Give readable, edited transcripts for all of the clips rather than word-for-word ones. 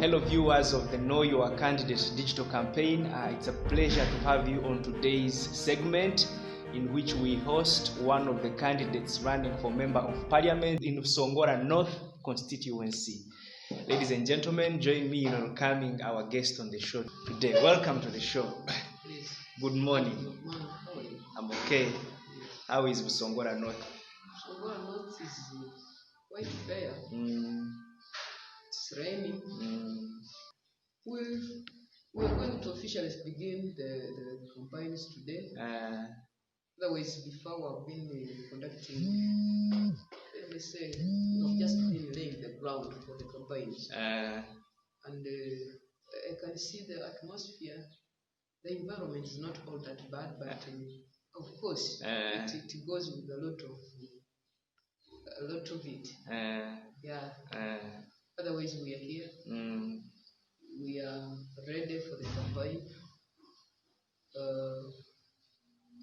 Hello viewers of the Know Your Candidate digital campaign. It's a pleasure to have you on today's segment in which we host one of the candidates running for Member of Parliament in Busongora North constituency. Ladies and gentlemen, join me in welcoming our guest on the show today. Welcome to the show. Please. Good morning. Good morning. How are you? I'm okay. How is Busongora North? Busongora North is quite fair. It's raining. We're going to officially begin the campaigns today. Otherwise, before we've been conducting, let's say, we've just been laying the ground for the campaigns. And I can see the atmosphere. The environment is not all that bad, but of course, it goes with a lot of it. Otherwise, we are here. We are ready for the campaign.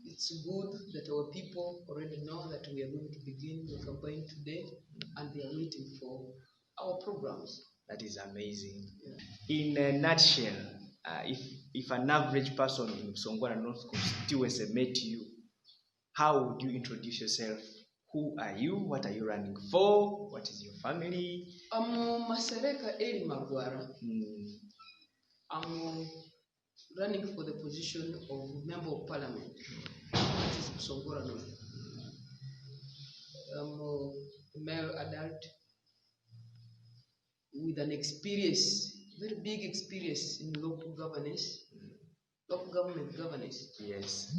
It's good that our people already know that we are going to begin the campaign today, and they are waiting for our programs. That is amazing. In a nutshell, if an average person in Busongora North constituency met you, how would you introduce yourself? Who are you? What are you running for? What is your family? I'm Masereka Elly Magwara. I'm running for the position of Member of Parliament. That is Busongora North. I'm a male adult with an experience, very big experience in local governance, local government governance. Yes.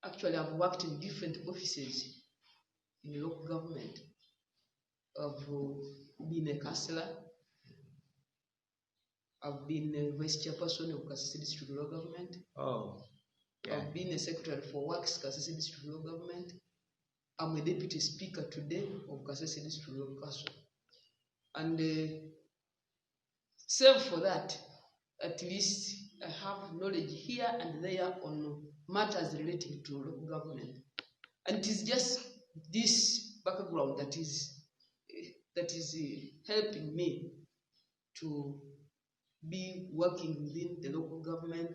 Actually, I've worked in different offices in local government. I've been a councillor. I've been a vice chairperson of Kasese District Local Government. I've been a secretary for Works, Kasese District Local Government. I'm a deputy speaker today of Kasese District Local Council. And save for that, at least I have knowledge here and there on matters relating to local government. And it is just this background that is helping me to be working within the local government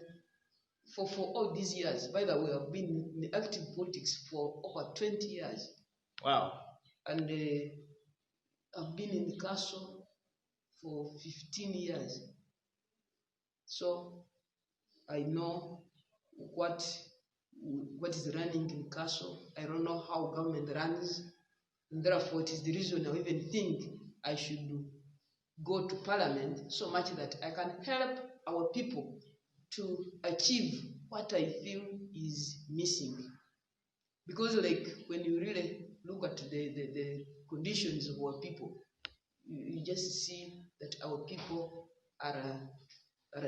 for all these years. By the way, I've been in active politics for over 20 years. Wow. And I've been in the council for 15 years. So I know what is running in council. I don't know how government runs. And therefore, it is the reason I even think I should go to parliament, so much that I can help our people to achieve what I feel is missing. Because like when you really look at the conditions of our people, you just see that our people are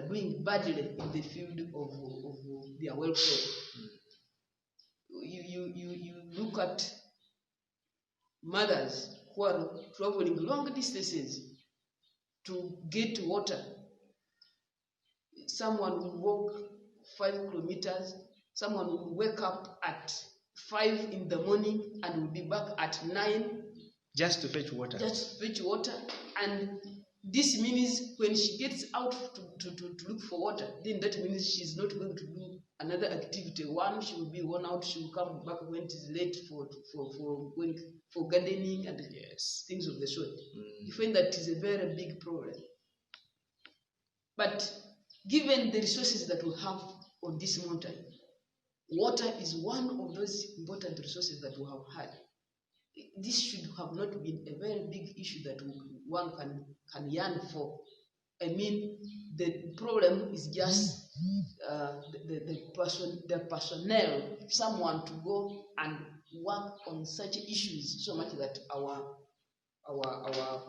doing badly in the field of their welfare. You look at mothers who are traveling long distances to get water. Someone will walk 5 kilometers. Someone will wake up at 5 in the morning and will be back at 9. Just to fetch water. Just to fetch water. And this means when she gets out to look for water, then that means she's not going to do another activity. One, she will be worn out. She will come back when it is late for gardening and things of the sort. You find that is a very big problem. But given the resources that we have on this mountain, water is one of those important resources that we have had. This should have not been a very big issue that one can yearn for. I mean, the problem is just the personnel, someone to go and work on such issues so much that our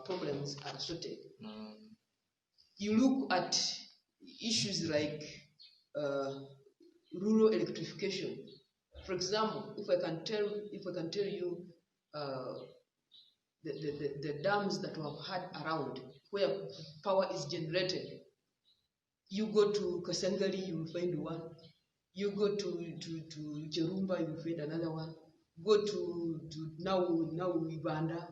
problems are sorted. You look at issues like rural electrification. For example, if I can tell you the dams that we have had around where power is generated. You go to Kasangari, you will find one. You go to Cherumba, you will find another one. Go to now Uganda,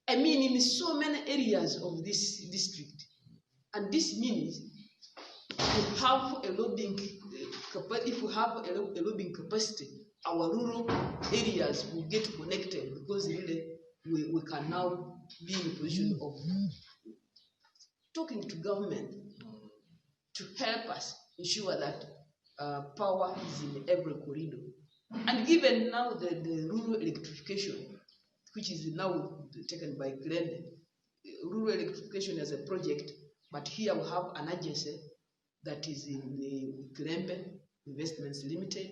I mean, in so many areas of this district. And this means if we have a lobbying capacity, our rural areas will get connected, because really we can now be in a position of talking to government to help us ensure that power is in every corridor. And given now the rural electrification, which is now taken by Kirindiro, rural electrification as a project, but here we have an agency that is in the Kirindiro Investments Limited.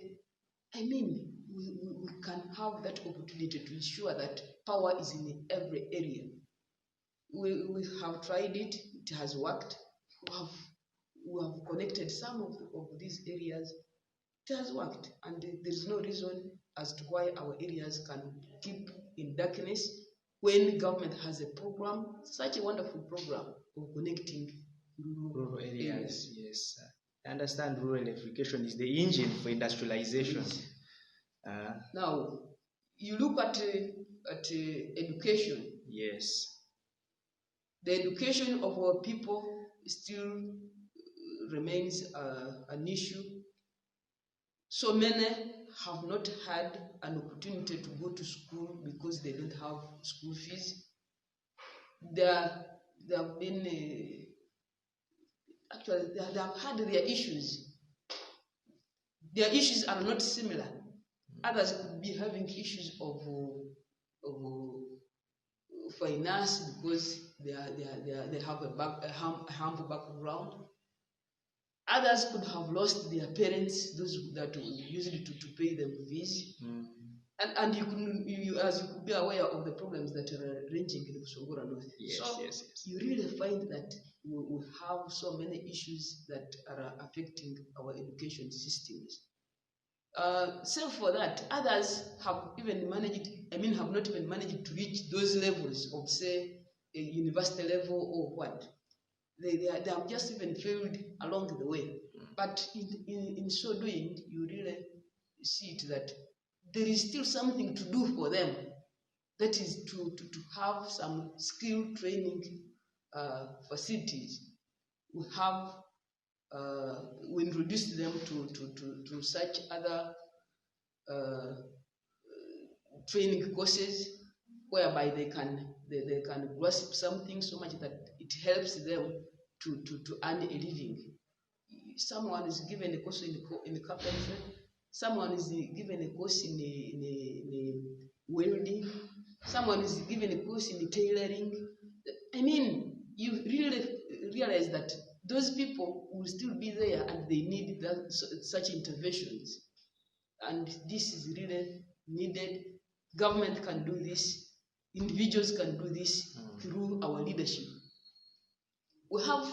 I mean, we can have that opportunity to ensure that power is in every area. We have tried it, it has worked. We have connected some of these areas, it has worked, and there's no reason as to why our areas can keep in darkness when government has a program, such a wonderful program of connecting rural areas. Yes. I understand rural electrification is the engine for industrialization. Now, you look at education. Yes. The education of our people still remains an issue. So many have not had an opportunity to go to school because they don't have school fees. There have been actually they have had their issues. Their issues are not similar. Others could be having issues of finance because they have a humble background. Others could have lost their parents, those that used to pay them fees. And you could be aware of the problems that are ranging in Busongora North. Yes. You really find that we have so many issues that are affecting our education systems. Save for that, others have even managed, have not even managed to reach those levels of, say, a university level or what. They have just even failed along the way. But in so doing, you really see it that there is still something to do for them. That is to have some skill training facilities. We introduce them to such other training courses whereby they can grasp something so much that it helps them to earn a living. Someone is given a course in carpentry, someone is given a course in welding, someone is given a course in tailoring. You really realize that those people will still be there and they need such interventions. And this is really needed. Government can do this, individuals can do this through our leadership. We have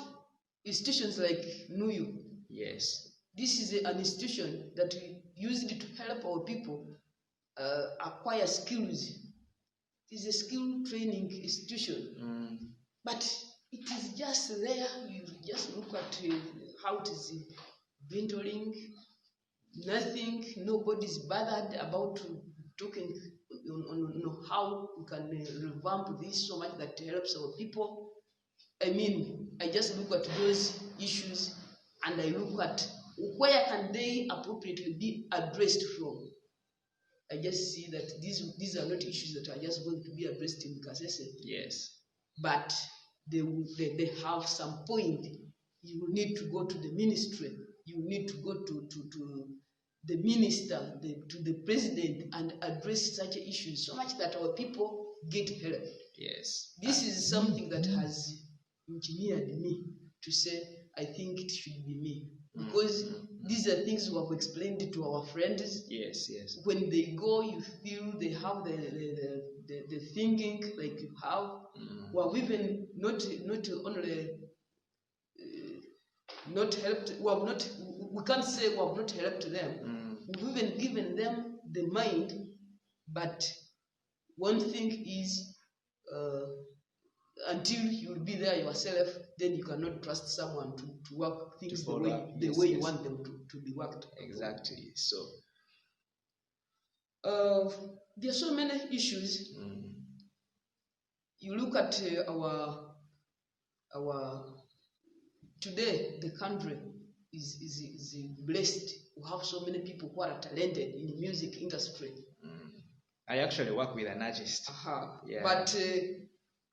institutions like NUYU. Yes. This is an institution that we use it to help our people acquire skills. It is a skill training institution. But it is just there. You just look at how it is dwindling. Nothing. Nobody's bothered about talking on how we can revamp this so much that helps our people. I just look at those issues and I look at where can they appropriately be addressed from. I just see that these are not issues that are just going to be addressed in Kasese. Yes. But they have some point. You will need to go to the ministry. You will need to go to the minister, to the president, and address such issues so much that our people get help. Yes. This is something that has engineered me to say, I think it should be me. Because these are things we have explained to our friends. Yes. When they go, you feel they have the thinking like you have. We have even not only not helped. We can't say we have not helped them. We've even given them the mind. But one thing is, until you'll be there yourself, then you cannot trust someone to work things the way you want them to be worked. Exactly. So there are so many issues. You look at our today, the country is blessed. We have so many people who are talented in the music industry. I actually work with an artist. Yeah. But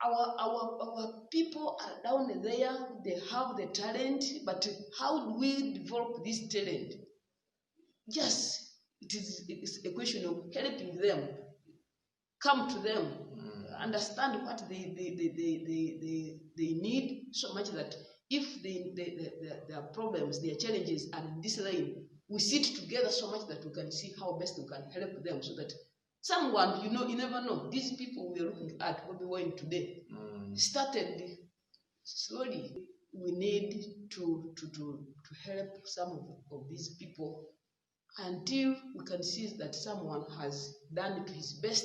our people are down there. They have the talent, but how do we develop this talent? Yes, it's a question of helping them, come to them, understand what they need, so much that if their problems, their challenges are in this line, we sit together so much that we can see how best we can help them, so that someone, you never know. These people we are looking at, what we went today, started slowly. We need to help some of these people until we can see that someone has done it to his best.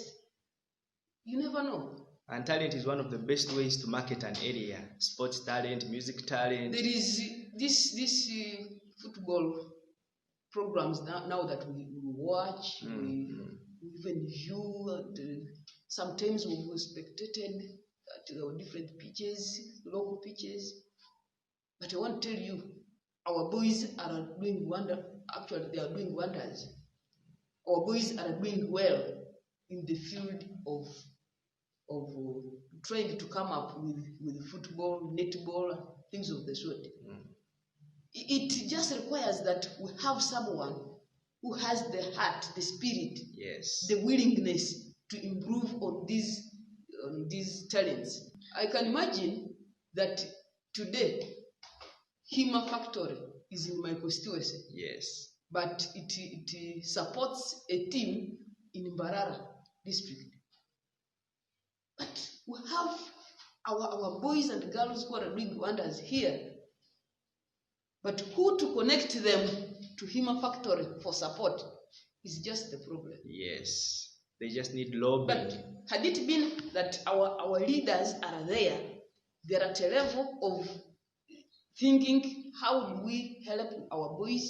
You never know. And talent is one of the best ways to market an area. Sports talent, music talent. There is this football programs now that we watch, we even view. Sometimes we spectated at our different pitches, local pitches. But I want to tell you, our boys are doing wonder. Actually, they are doing wonders. Our boys are doing well in the field of trying to come up with football, netball, things of the sort. It just requires that we have someone who has the heart, the spirit, yes, the willingness to improve on these talents. I can imagine that today, Hima Factory is in my constituency. Yes. But it supports a team in Mbarara district. But we have our boys and girls who are doing wonders here. But who to connect them to Hima Factory for support is just the problem. Yes. They just need lobbying. But had it been that our leaders are there, they're at a level of thinking, how do we help our boys?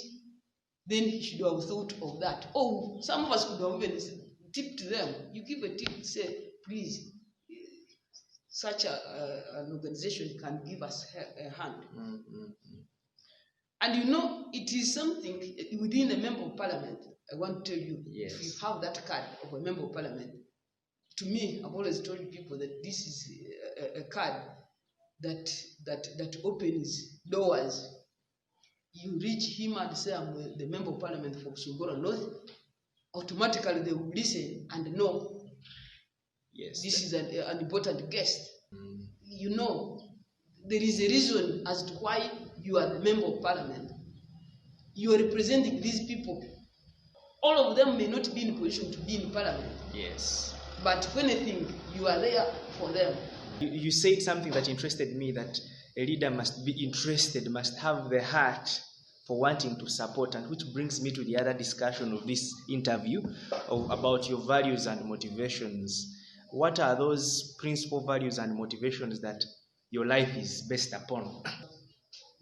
Then he should have thought of that. Oh, some of us could have even tipped them. You give a tip, say, please, such an organization can give us a hand. And it is something within a member of parliament. I want to tell you, yes, if you have that card of a member of parliament, to me, I've always told people that this is a card that opens doors. You reach him and say, I'm the member of parliament for Busongora North, automatically they will listen and know, yes, this is an important guest. There is a reason as to why you are the member of parliament. You are representing these people. All of them may not be in position to be in parliament. Yes. But when I think you are there for them. You said something that interested me, that a leader must be interested, must have the heart for wanting to support, and which brings me to the other discussion of this interview about your values and motivations. What are those principal values and motivations that your life is based upon?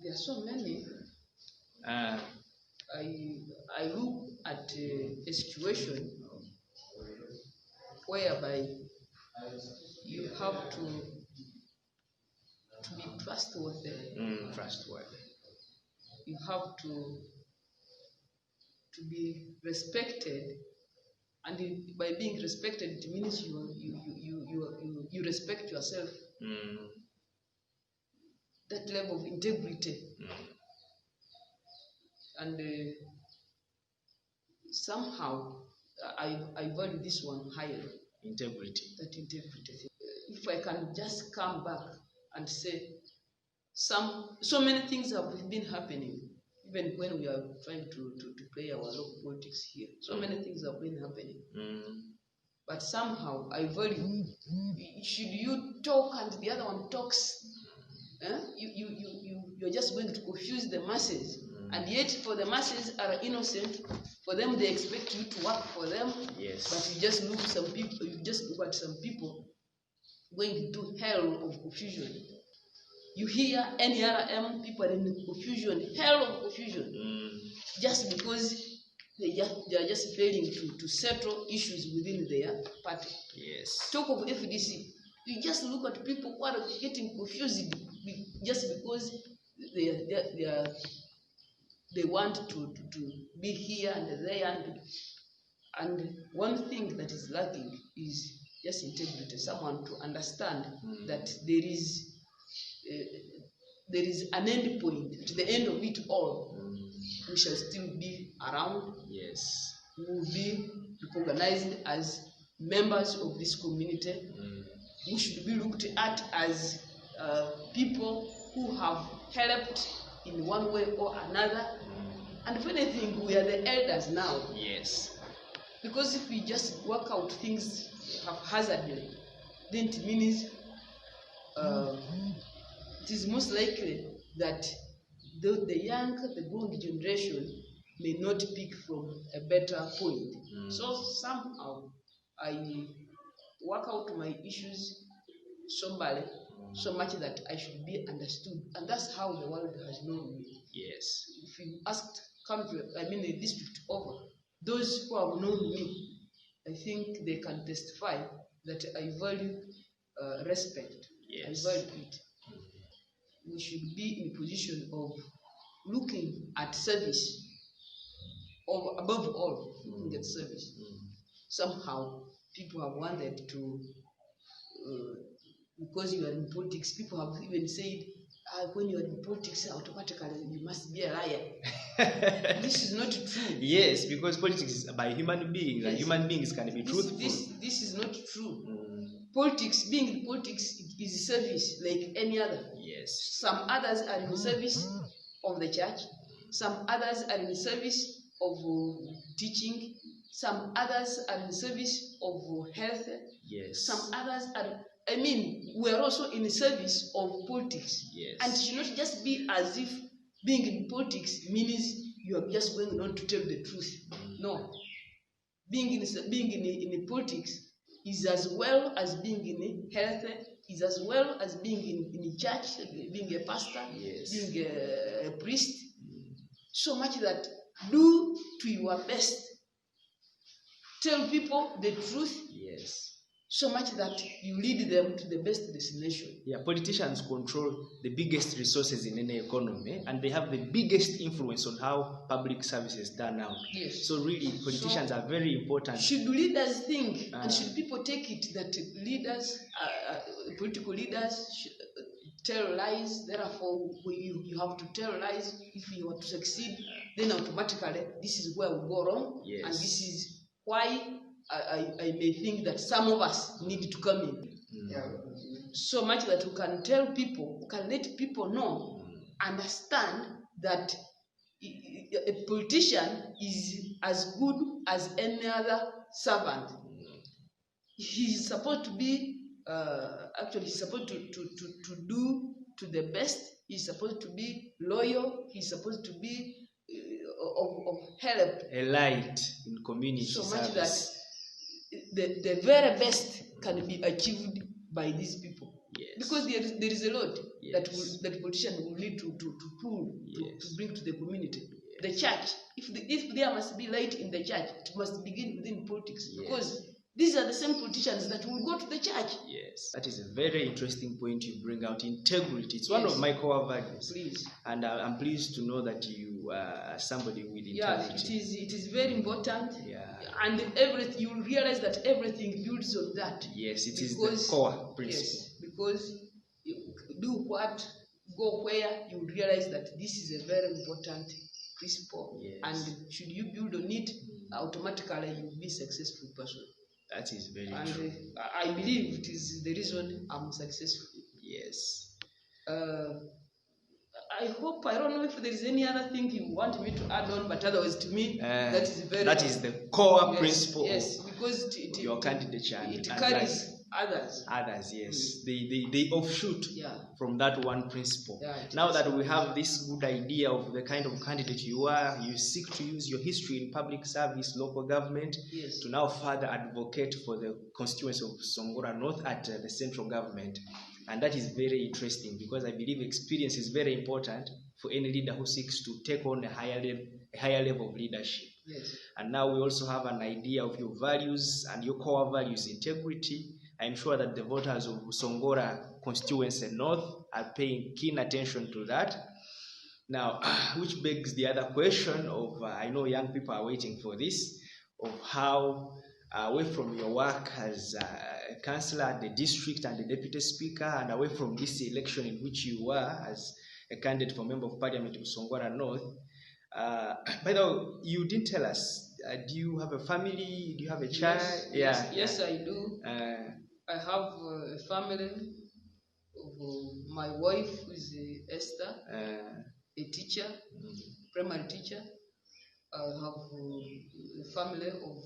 There are so many. I look at a situation whereby you have to be trustworthy. Trustworthy. You have to be respected, and by being respected, it means you respect yourself. That level of integrity. And somehow I value this one higher. Integrity. That integrity. If I can just come back and say, so many things have been happening, even when we are trying to play our local politics here. So many things have been happening. But somehow I value, should you talk and the other one talks, you're just going to confuse the masses. And yet for the masses are innocent, for them they expect you to work for them. Yes. But you just look at some people going into hell of confusion. You hear NRM people are in confusion, hell of confusion, just because they are just failing to settle issues within their party. Yes. Talk of FDC. You just look at people who are getting confused just because they want to be here and there, and one thing that is lacking is just integrity. Someone to understand that there is an end point. At the end of it all, we shall still be around. Yes. We will be recognized as members of this community. We should be looked at as people who have helped in one way or another. And if anything, we are the elders now. Yes. Because if we just work out things haphazardly, then it means it is most likely that the young, the growing generation may not pick from a better point. So somehow I work out my issues somebody so much that I should be understood, and that's how the world has known me. Yes. If you asked a district over, those who have known me, I think they can testify that I value respect. Yes. I value it. We should be in a position of looking at service, or above all, looking at service. Somehow, people have wanted to, because you are in politics, people have even said, when you are in politics, automatically you must be a liar. This is not true. Yes, because politics is by human beings, and human beings can be truthful. This is not true. Politics, being in politics, is service like any other. Yes. Some others are in service of the church. Some others are in service of teaching. Some others are in service of health. Yes. Some others are. We are also in service of politics. Yes. And it should not just be as if being in politics means you are just going on to tell the truth. No. Being in politics is as well as being in health, is as well as being in church, being a pastor, being a priest. So much that do to your best. Tell people the truth. Yes. So much that you lead them to the best destination. Yeah, politicians control the biggest resources in any economy, and they have the biggest influence on how public services turn out. Yes. So really, politicians are very important. Should leaders think, and should people take it that leaders, political leaders, should tell lies? Therefore, you have to tell lies if you want to succeed. Then automatically, this is where we go wrong, and this is why I may think that some of us need to come in. So much that we can tell people, we can let people know, understand that a politician is as good as any other servant. He's supposed to be, he's supposed to do to the best. He's supposed to be loyal. He's supposed to be of help. A light in community so service. Much that the very best can be achieved by these people. Yes. Because there is a lot that politicians will need to pull to bring to the community. The church, if there must be light in the church, it must begin within politics. Because these are the same politicians that will go to the church. Yes, that is a very interesting point you bring out. Integrity. It's one of my core values. Please. And I'm pleased to know that you are somebody with integrity. Yeah, it is very important. Yeah. And everything, you will realize that everything builds on that. Yes, it is the core principle. Yes, because you do what, go where, you will realize that this is a very important principle. Yes. And should you build on it, automatically you will be a successful person. That is very and true. I believe it is the reason I'm successful. Yes. I don't know if there is any other thing you want me to add on, but otherwise to me, that is the core principle. Yes, because your candidature. It carries others. Others, yes. They offshoot from that one principle. Yeah, now that we have this good idea of the kind of candidate you are, you seek to use your history in public service, local government, to now further advocate for the constituency of Busongora North at the central government. And that is very interesting because I believe experience is very important for any leader who seeks to take on a higher level of leadership. Yes. And now we also have an idea of your values, and your core values: integrity, I'm sure that the voters of Busongora Constituency North are paying keen attention to that. Now, which begs the other question of, I know young people are waiting for this, of how, away from your work as a councillor at the district and the deputy speaker, and away from this election in which you were as a candidate for Member of Parliament of Busongora North, by the way, you didn't tell us, do you have a family? Do you have a child? Yes, I do. I have a family of my wife, who is Esther, a teacher, primary teacher. I have a family of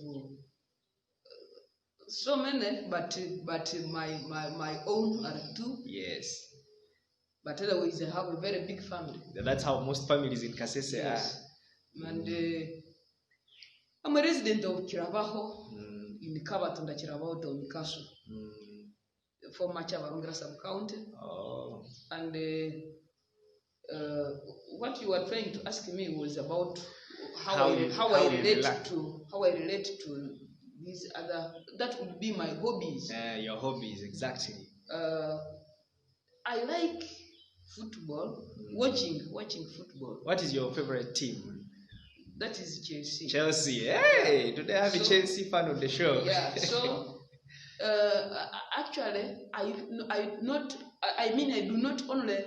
so many, but my own are two. Yes. But otherwise, I have a very big family. That's how most families in Kasese are. And I'm a resident of Kirabaho, in Kabatunda, Kirabaho, Town Castle, former Chavarungra sub-county. Oh. And what you were trying to ask me was about how I relate to these other. That would be my hobbies. Your hobbies, exactly. I like football, watching football. What is your favorite team? That is Chelsea. Chelsea. Hey, do they have a Chelsea fan on the show? Yeah. So actually, I do not only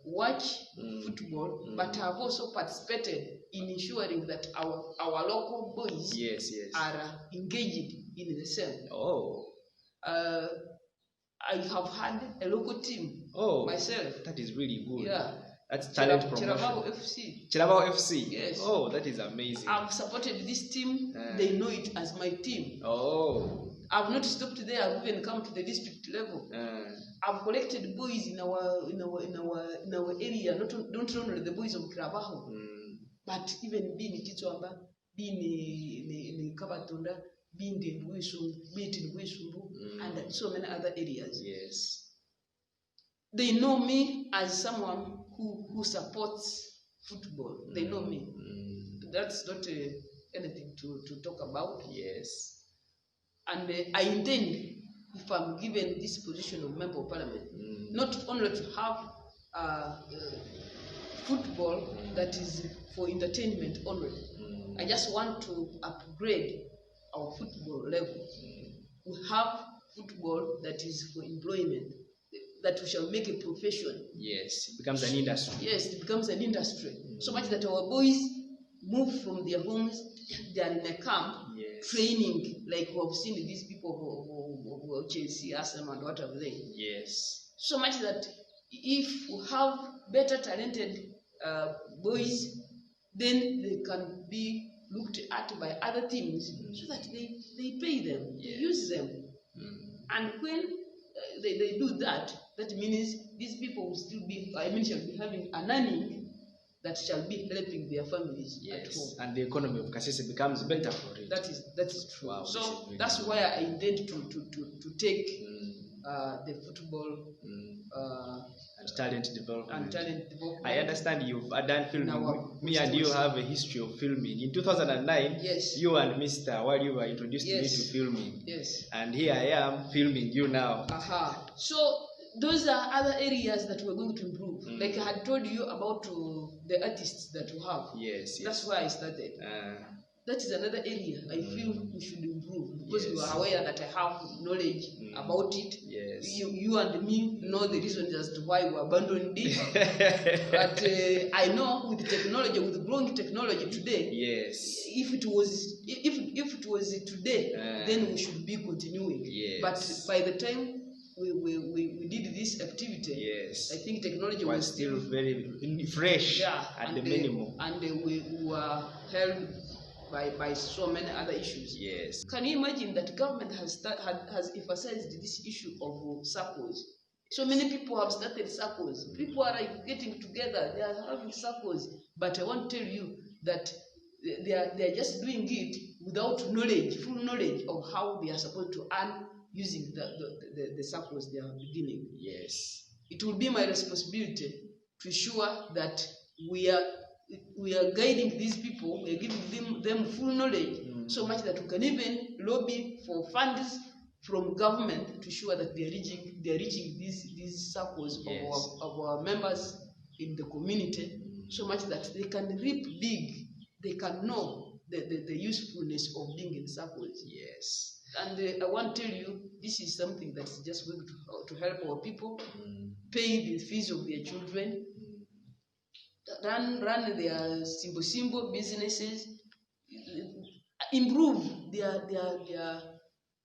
watch football, but I've also participated in ensuring that our local boys are engaged in the same. Oh. I have had a local team myself. That is really good. Yeah. That's talent promotion. Chirabaho FC. Chirabaho FC. Yes. Oh, that is amazing. I've supported this team. They know it as my team. Oh. I've not stopped there. I've even come to the district level. I've collected boys in our area. Not only the boys of Kirabaho, but even being in Kitwamba, being in Kabatunda, being in Bwisumbu, and so many other areas. Yes. They know me as someone who supports football. They know me. That's not anything to talk about. Yes. And I intend, if I'm given this position of Member of Parliament, not only to have football that is for entertainment only. I just want to upgrade our football level. We have football that is for employment, that we shall make a profession. Yes, it becomes an industry. Yes, it becomes an industry. So much that our boys move from their homes, they are in a camp, training, like we have seen these people of Chelsea, Arsenal, and what have they. Yes. So much that if we have better talented boys, then they can be looked at by other teams so that they pay them, they use them. And when they do that, that means these people will still be, shall be having an earning that shall be helping their families at home. And the economy of Kasese becomes better for it. That is true. Wow, so really that's why I intend to take the football and talent development. I understand you've done filming. Me and you have a history of filming. In 2009, you and Mr. Waliwa introduced me to filming. Yes. And here I am filming you now. So those are other areas that we're going to improve. Like I had told you about the artists that we have. Yes. That's where I started. That is another area I feel we should improve, because we are aware that I have knowledge about it. Yes. You and me know the reasons as to why we abandoned it. But I know with technology, with growing technology today, if it was today, then we should be continuing. But by the time we did this activity, I think technology was still very fresh at the minimum, and we were held by so many other issues. Yes. Can you imagine that government has emphasized this issue of circles? So many people have started circles. People are like getting together, they are having circles. But I want to tell you that they are just doing it without full knowledge of how they are supposed to earn using the circles they are beginning. Yes. It will be my responsibility to ensure that we are guiding these people, we are giving them full knowledge, so much that we can even lobby for funds from government to sure that they are reaching these circles of our members in the community, so much that they can reap big, they can know the usefulness of being in circles. Yes. And I want to tell you, this is something that's just going to help our people pay the fees of their children, run their simple businesses, improve their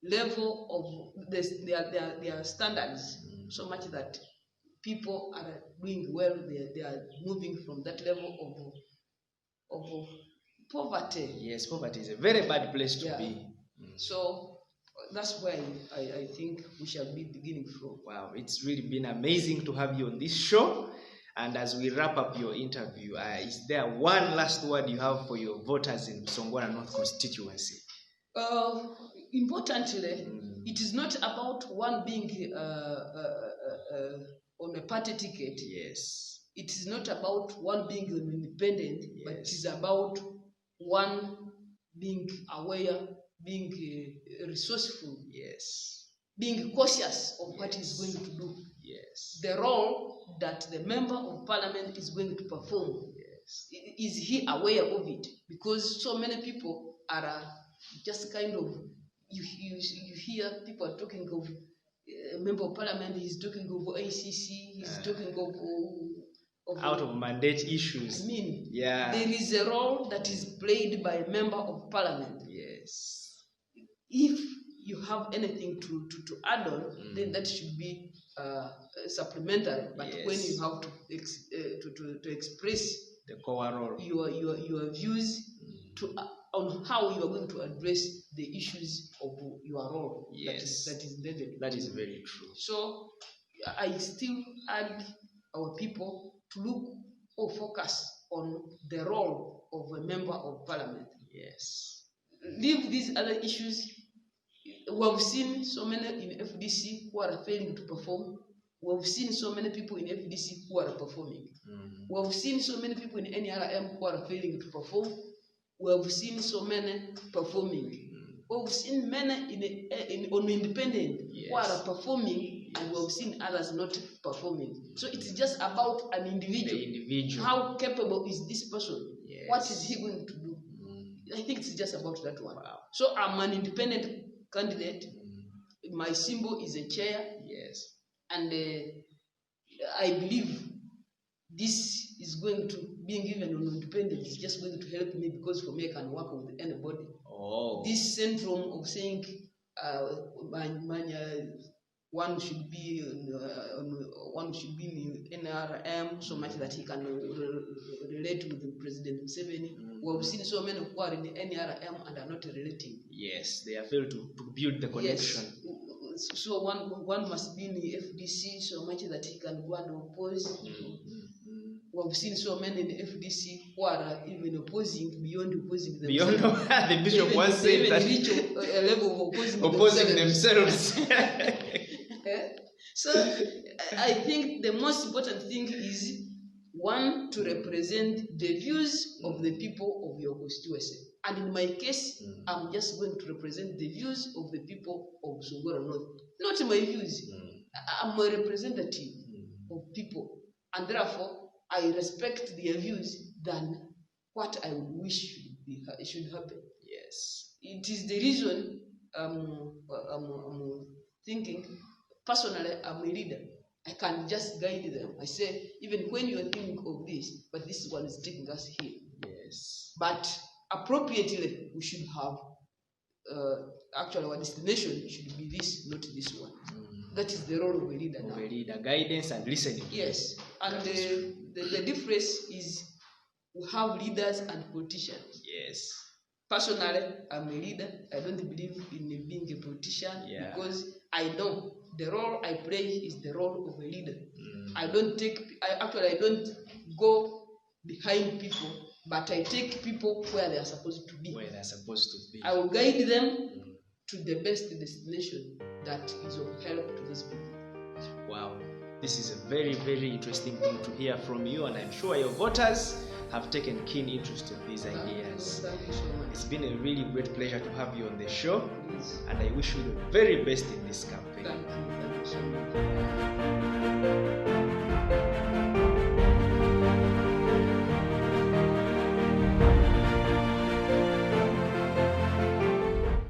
level of their standards, so much that people are doing well. They are moving from that level of poverty. Yes, poverty is a very bad place to be. So that's where I think we shall be beginning from. Wow, it's really been amazing to have you on this show. And as we wrap up your interview, is there one last word you have for your voters in Busongora North constituency? Importantly, it is not about one being on a party ticket. Yes. It is not about one being an independent, but it is about one being aware, being resourceful. Yes. Being cautious of what he's going to do. Yes. The role that the member of parliament is going to perform. Yes. Is he aware of it? Because so many people are just kind of, you hear people are talking of a member of parliament, he's talking of ACC, he's talking of out of mandate issues. I mean, there is a role that is played by a member of parliament. Yes. If you have anything to add on, then that should be supplementary. But when you have to express the core role, your views on how you are going to address the issues of your role, that is needed. That is very true. So I still urge our people to look or focus on the role of a member of parliament. Yes. Leave these other issues. We have seen so many in FDC who are failing to perform. We have seen so many people in FDC who are performing. We have seen so many people in NRM who are failing to perform. We have seen so many performing. We have seen many on independent who are performing, and we have seen others not performing. So it's just about an individual. The individual. How capable is this person? Yes. What is he going to do? I think it's just about that one. Wow. So I'm an independent candidate. My symbol is a chair. Yes. And I believe this is going to, being given on independence, is just going to help me, because for me I can work with anybody. Oh. This syndrome of saying one should be in NRM so much that he can relate with President Museveni. We have seen so many who are in the NRM and are not relating. Yes, they have failed to build the connection. Yes. So one must be in the FDC so much that he can go and oppose. We have seen so many in the FDC who are even opposing beyond opposing themselves. Beyond the bishop once said that reach a level of opposing themselves. So I think the most important thing is, one, to represent the views of the people of your constituency. And in my case, I'm just going to represent the views of the people of Busongora North. Not my views. I'm a representative of people. And therefore, I respect their views than what I would wish should happen. Yes. It is the reason I'm thinking, personally, I'm a leader. I can just guide them. I say, even when you are thinking of this, but this one is taking us here. Yes. But appropriately, we should have, actually our destination should be this, not this one. That is the role of a leader now. A leader, guidance and listening. Yes. And the difference is, we have leaders and politicians. Yes. Personally, I'm a leader. I don't believe in being a politician, because I know the role I play is the role of a leader. I don't go behind people, but I take people where they are supposed to be. Where they are supposed to be. I will guide them to the best destination that is of help to these people. Wow. This is a very, very interesting thing to hear from you, and I'm sure your voters have taken keen interest in these ideas. Thank you so much. It's been a really great pleasure to have you on the show, Please. and I wish you the very best in this campaign. Thank you so much.